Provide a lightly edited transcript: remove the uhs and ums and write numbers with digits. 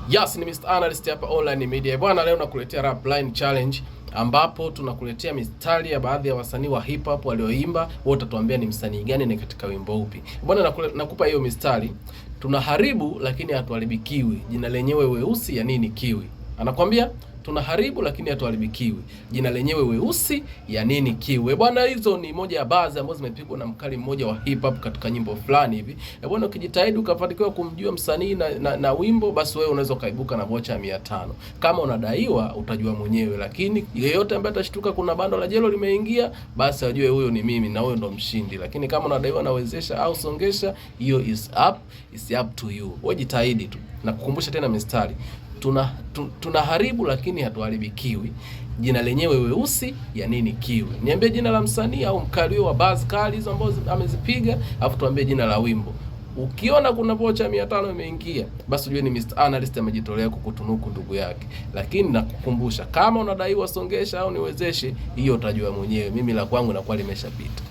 Yes, ni Mr. Analyst hapa Online Media. Bwana, leo nakuletea Rap Line Challenge ambapo tunakuletea mistari ya baadhi ya wasanii wa hip hop walioimba. Wewe utatuambia ni msanii gani na katika wimbo upi. Bwana, nakupa hiyo mistari. Tunaharibu lakini hatuharibikiwi. Jina lenyewe weusi ya nini kiwi? Anakwambia tunaharibu lakini hatuharibikiwi. Jina lenyewe weusi ya nini kiwi? Bwana, hizo ni moja ya baadhi ambazo zimepigwa na mkali mmoja wa hip hop katika nyimbo fulani hivi. Bwana, ukijitahidi ukafanikiwa kumjua msanii na wimbo, basi wewe unaweza kaibuka na vocha 500. Kama unadaiwa utajua mwenyewe, lakini yeyote ambaye atashtuka kuna bando la jelo limeingia, basi ajue huyo ni mimi na huyo ndo mshindi. Lakini kama unadaiwa na wezesha au songesha, hiyo is up to you. Wewe jitahidi tu. Na kukumbusha tena mistari. Tunaharibu lakini hatuharibikiwi. Jina lenyewe weusi ya nini kiwi? Niambie jina la msanii au mkali wa buzz kali hizo ambazo amezipiga, afu tuambie jina la wimbo. Ukiona kuna vocha 500 imeingia, basi ujue ni Mr. Analyst amejitolea kukutunuku ndugu yake. Lakini nakukumbusha, kama unadaiwa songesha au niwezeshe, hiyo utajua mwenyewe. Mimi la kwangu nakuwa limeshapita.